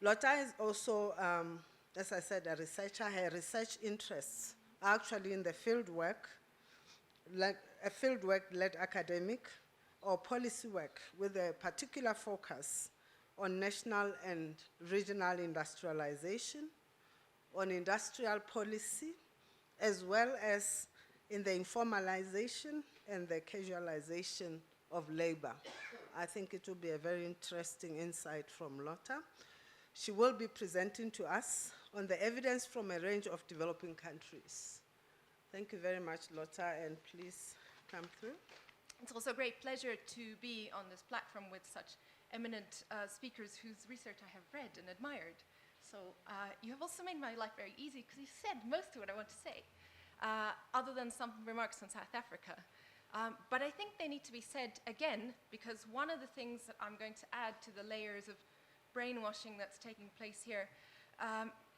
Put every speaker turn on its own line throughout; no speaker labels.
Lotta is also, as I said, a researcher. Her research interests are actually in the field work, like a fieldwork-led academic or policy work with a particular focus on national and regional industrialization, on industrial policy, as well as in the informalization and the casualization of labor. I think it will be a very interesting insight from Lotta. She will be presenting to us on the evidence from a range of developing countries. Thank you very much, Lotta, and please come through.
It's also a great pleasure to be on this platform with such eminent speakers whose research I have read and admired. So you have also made my life very easy because you said most of what I want to say, other than some remarks on South Africa. But I think they need to be said again, because one of the things that I'm going to add to the layers of brainwashing that's taking place here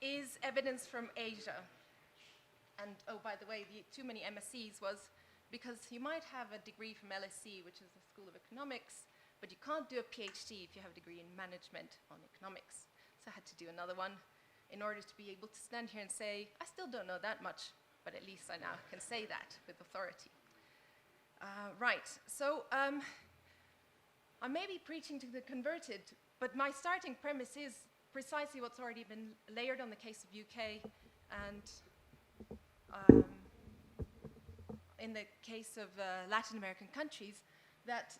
is evidence from Asia. And oh, by the way, the too many MSCs was because you might have a degree from LSE, which is the School of Economics, but you can't do a PhD if you have a degree in management on economics. So I had to do another one in order to be able to stand here and say, I still don't know that much, but at least I now can say that with authority. Right, so I may be preaching to the converted, but my starting premise is precisely what's already been layered on the case of UK and in the case of Latin American countries, that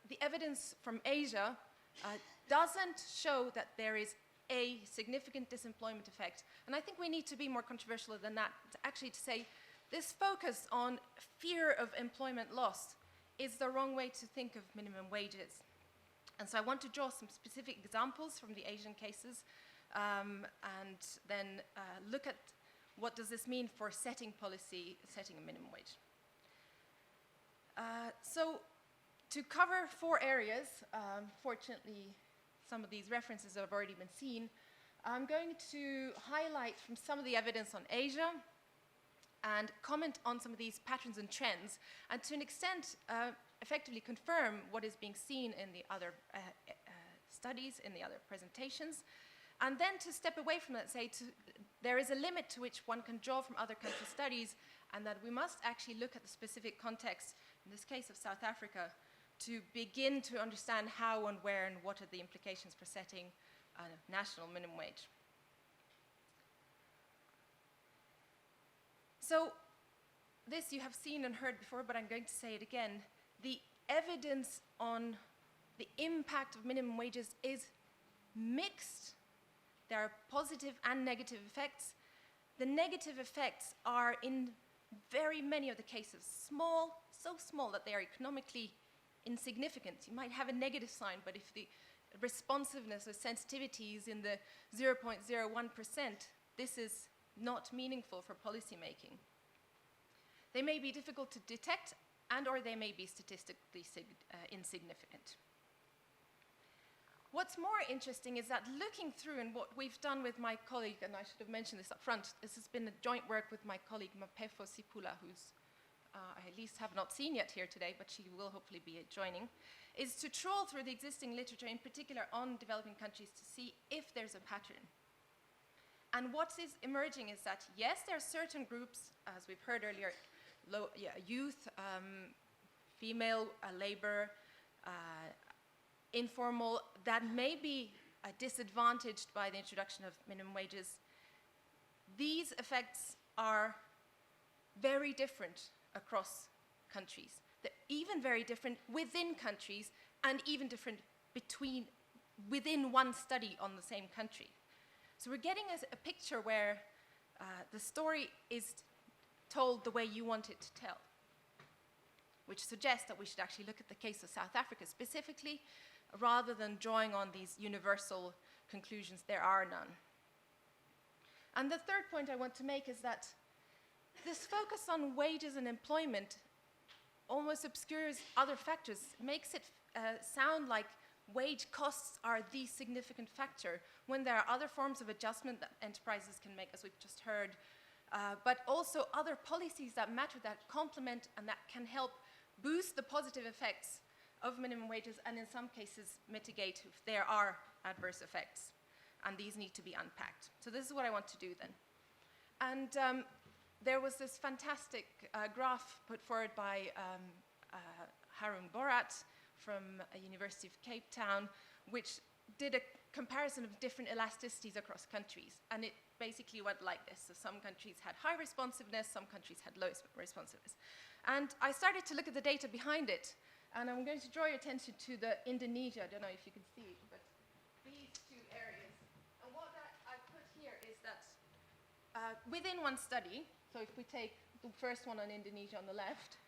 the evidence from Asia doesn't show that there is a significant disemployment effect. And I think we need to be more controversial than that, actually to say this focus on fear of employment loss is the wrong way to think of minimum wages. And so I want to draw some specific examples from the Asian cases and then look at what does this mean for setting policy, setting a minimum wage. So to cover 4 areas, fortunately some of these references have already been seen, I'm going to highlight from some of the evidence on Asia and comment on some of these patterns and trends, and to an extent effectively confirm what is being seen in the other studies, in the other presentations, and then to step away from that and say there is a limit to which one can draw from other country studies, and that we must actually look at the specific context, in this case of South Africa, to begin to understand how and where and what are the implications for setting a national minimum wage. So this you have seen and heard before, but I'm going to say it again. The evidence on the impact of minimum wages is mixed. There are positive and negative effects. The negative effects are, in very many of the cases, small, so small that they are economically insignificant. You might have a negative sign, but if the responsiveness or sensitivity is in the 0.01%, this is not meaningful for policy making. They may be difficult to detect, and or they may be statistically insignificant. What's more interesting is that looking through, and what we've done with my colleague, and I should have mentioned this up front, this has been a joint work with my colleague Mapefo Sipula, who's I at least have not seen yet here today, but she will hopefully be joining, is to trawl through the existing literature, in particular on developing countries, to see if there's a pattern. And what is emerging is that, yes, there are certain groups, as we've heard earlier, youth, female labor, informal, that may be disadvantaged by the introduction of minimum wages. These effects are very different across countries. They're even very different within countries, and even different within one study on the same country. So we're getting a picture where the story is told the way you want it to tell, which suggests that we should actually look at the case of South Africa specifically, rather than drawing on these universal conclusions. There are none. And the third point I want to make is that this focus on wages and employment almost obscures other factors, makes it sound like wage costs are the significant factor, when there are other forms of adjustment that enterprises can make, as we've just heard, but also other policies that matter, that complement and that can help boost the positive effects of minimum wages, and in some cases mitigate if there are adverse effects. and these need to be unpacked. So this is what I want to do then. And there was this fantastic graph put forward by Harun Borat from University of Cape Town, which did a comparison of different elasticities across countries. And it basically went like this. So some countries had high responsiveness, some countries had low responsiveness. And I started to look at the data behind it. And I'm going to draw your attention to the Indonesia. I don't know if you can see it, but these two areas. And what I put here is that within one study, so if we take the first one on Indonesia on the left,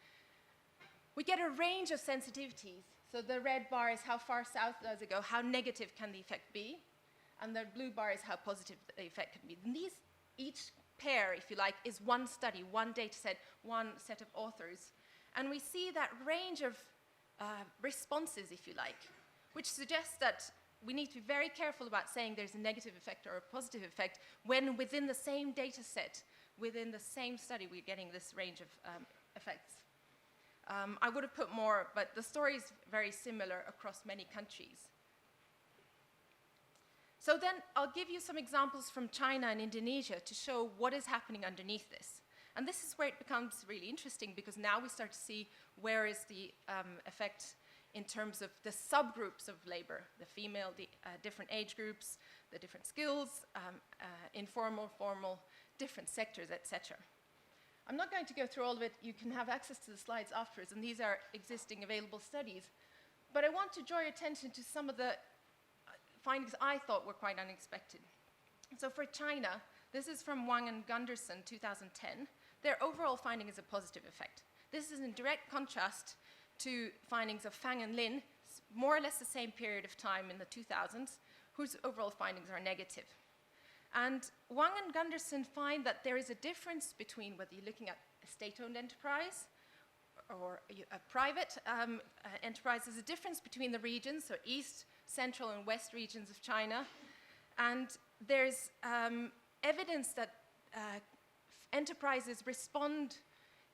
we get a range of sensitivities. So the red bar is how far south does it go, how negative can the effect be, and the blue bar is how positive the effect can be. And these, each pair, if you like, is one study, one data set, one set of authors. And we see that range of responses, if you like, which suggests that we need to be very careful about saying there's a negative effect or a positive effect when within the same data set, within the same study, we're getting this range of effects. I would have put more, but the story is very similar across many countries. So then I'll give you some examples from China and Indonesia to show what is happening underneath this. And this is where it becomes really interesting, because now we start to see where is the effect in terms of the subgroups of labor, the female, the different age groups, the different skills, informal, formal, different sectors, etc. I'm not going to go through all of it. You can have access to the slides afterwards, and these are existing available studies. But I want to draw your attention to some of the findings I thought were quite unexpected. So for China, this is from Wang and Gunderson, 2010. Their overall finding is a positive effect. This is in direct contrast to findings of Fang and Lin, more or less the same period of time in the 2000s, whose overall findings are negative. And Wang and Gunderson find that there is a difference between whether you're looking at a state-owned enterprise or a private enterprise. There's a difference between the regions, so east, central, and west regions of China. And there's evidence that enterprises respond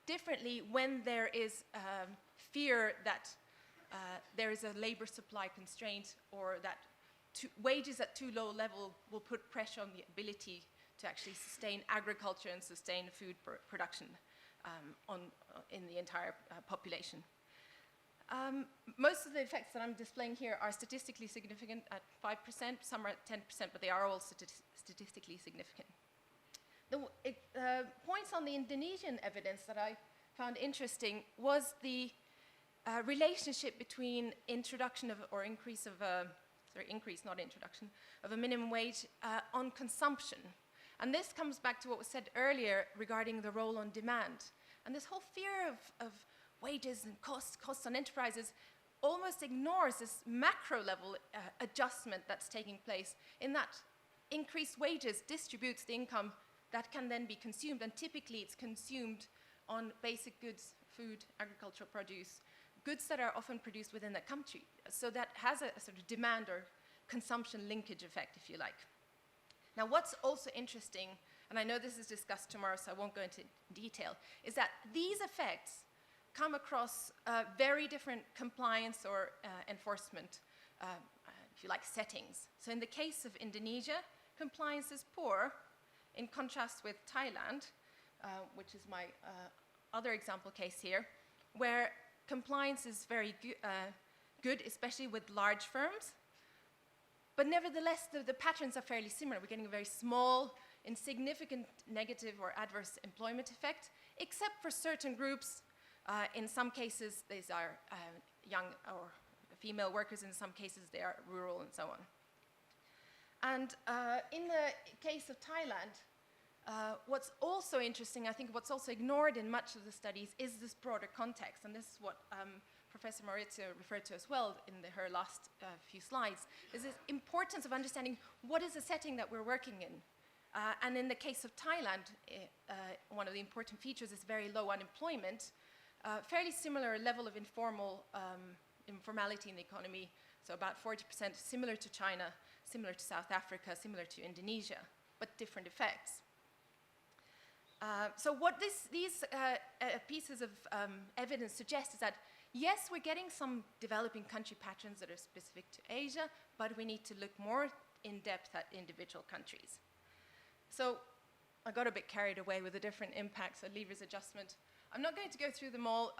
differently when there is fear that there is a labor supply constraint, or that wages at too low level will put pressure on the ability to actually sustain agriculture and sustain food production in the entire population. Most of the effects that I'm displaying here are statistically significant at 5%, some are at 10%, but they are all statistically significant. The points on the Indonesian evidence that I found interesting was the relationship between introduction of, or increase of, increase, not introduction, of a minimum wage on consumption. And this comes back to what was said earlier regarding the role on demand. And this whole fear of wages and costs on enterprises almost ignores this macro level adjustment that's taking place, in that increased wages distributes the income that can then be consumed, and typically it's consumed on basic goods, food, agricultural produce, goods that are often produced within the country. So that has a sort of demand or consumption linkage effect, if you like. Now, what's also interesting, and I know this is discussed tomorrow, so I won't go into detail, is that these effects come across very different compliance or enforcement, if you like, settings. So in the case of Indonesia, compliance is poor, in contrast with Thailand, which is my other example case here, where compliance is very good, especially with large firms. But nevertheless, the patterns are fairly similar. We're getting a very small, insignificant negative or adverse employment effect, except for certain groups. In some cases, these are young or female workers. In some cases, they are rural and so on. And in the case of Thailand, what's also interesting, I think what's also ignored in much of the studies, is this broader context. And this is what Professor Maurizio referred to as well in her last few slides, is this importance of understanding what is the setting that we're working in. And in the case of Thailand, one of the important features is very low unemployment, fairly similar level of informality in the economy, so about 40%, similar to China, similar to South Africa, similar to Indonesia, but different effects. So what these pieces of evidence suggest is that, yes, we're getting some developing country patterns that are specific to Asia, but we need to look more in depth at individual countries. So I got a bit carried away with the different impacts of levers adjustment. I'm not going to go through them all,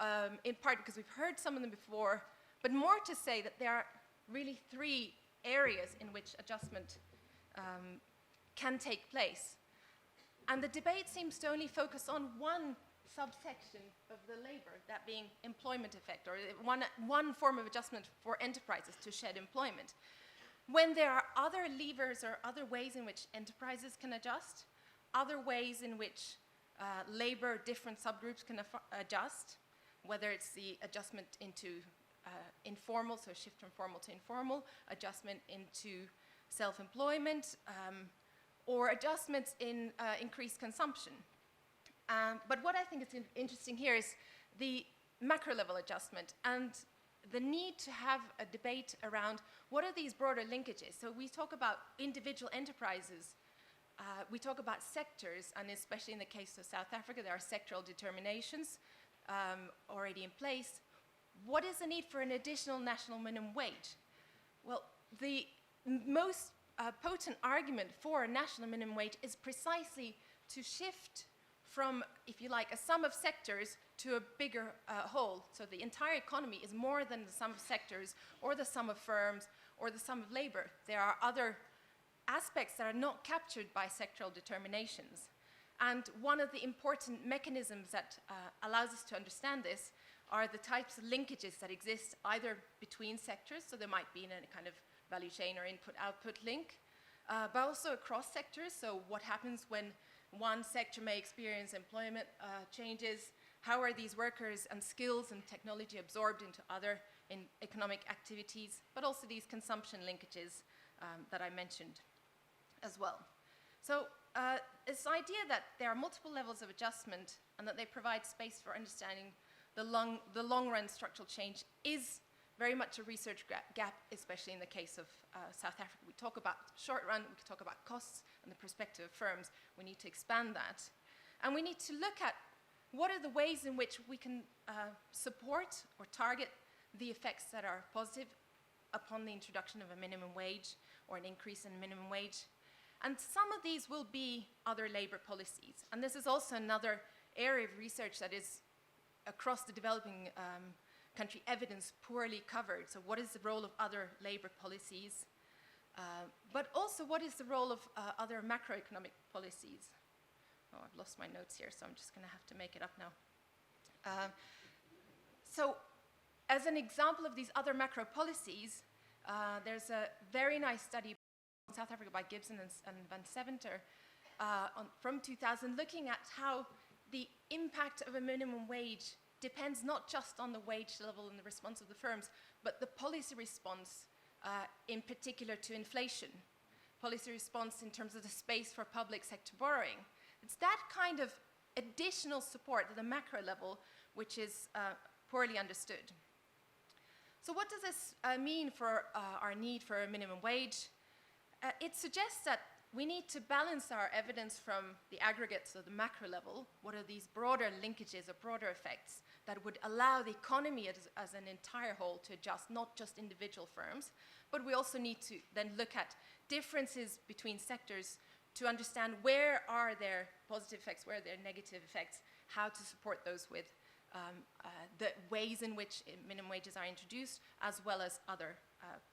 in part because we've heard some of them before, but more to say that there are really three areas in which adjustment can take place. And the debate seems to only focus on one subsection of the labor, that being employment effect, or one form of adjustment for enterprises to shed employment. When there are other levers or other ways in which enterprises can adjust, other ways in which labor, different subgroups can adjust, whether it's the adjustment into informal, so shift from formal to informal, adjustment into self-employment, or adjustments in increased consumption. But what I think is interesting here is the macro-level adjustment and the need to have a debate around what are these broader linkages. So we talk about individual enterprises, we talk about sectors, and especially in the case of South Africa, there are sectoral determinations already in place. What is the need for an additional national minimum wage? Well, the most potent argument for a national minimum wage is precisely to shift from, if you like, a sum of sectors to a bigger whole. So the entire economy is more than the sum of sectors or the sum of firms or the sum of labor. There are other aspects that are not captured by sectoral determinations. And one of the important mechanisms that allows us to understand this are the types of linkages that exist either between sectors, so there might be in a kind of value chain or input-output link, but also across sectors. So what happens when one sector may experience employment changes? How are these workers and skills and technology absorbed into other economic activities, but also these consumption linkages that I mentioned as well. So this idea that there are multiple levels of adjustment and that they provide space for understanding the long-run structural change is very much a research gap, especially in the case of South Africa. We talk about short run, we can talk about costs and the perspective of firms. We need to expand that. And we need to look at what are the ways in which we can support or target the effects that are positive upon the introduction of a minimum wage or an increase in minimum wage. And some of these will be other labor policies. And this is also another area of research that is across the developing country evidence poorly covered. So what is the role of other labor policies? But also what is the role of other macroeconomic policies? Oh, I've lost my notes here, so I'm just going to have to make it up now. So as an example of these other macro policies, there's a very nice study in South Africa by Gibson and Van Seventer from 2000 looking at how the impact of a minimum wage depends not just on the wage level and the response of the firms, but the policy response in particular to inflation, policy response in terms of the space for public sector borrowing. It's that kind of additional support at the macro level which is poorly understood. So what does this mean for our need for a minimum wage? It suggests that we need to balance our evidence from the aggregates of the macro level. What are these broader linkages or broader effects that would allow the economy as an entire whole to adjust, not just individual firms, but we also need to then look at differences between sectors to understand where are there positive effects, where are there negative effects, how to support those with the ways in which minimum wages are introduced, as well as other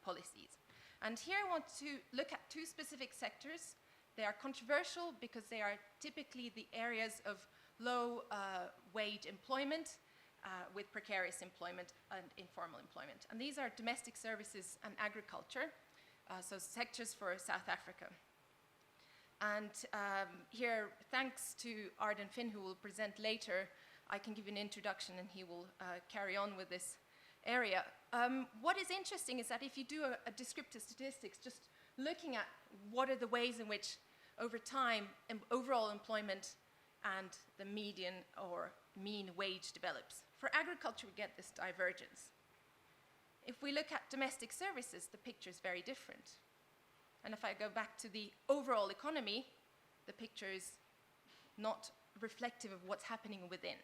policies. And here I want to look at two specific sectors. They are controversial because they are typically the areas of low wage employment with precarious employment and informal employment. And these are domestic services and agriculture, so sectors for South Africa. And here, thanks to Arden Finn, who will present later, I can give you an introduction and he will carry on with this area. What is interesting is that if you do a descriptive statistics, just looking at what are the ways in which over time overall employment and the median or mean wage develops. For agriculture, we get this divergence. If we look at domestic services, the picture is very different. And if I go back to the overall economy, the picture is not reflective of what's happening within.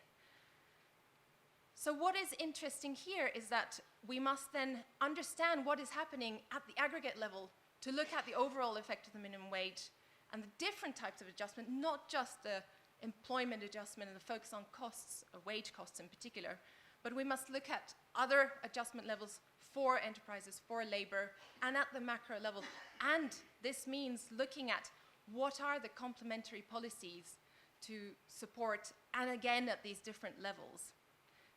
So what is interesting here is that we must then understand what is happening at the aggregate level to look at the overall effect of the minimum wage and the different types of adjustment, not just the employment adjustment and the focus on costs, wage costs in particular, but we must look at other adjustment levels for enterprises, for labor, and at the macro level. And this means looking at what are the complementary policies to support, and again at these different levels.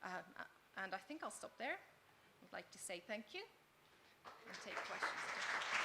And I think I'll stop there. I'd like to say thank you and take questions.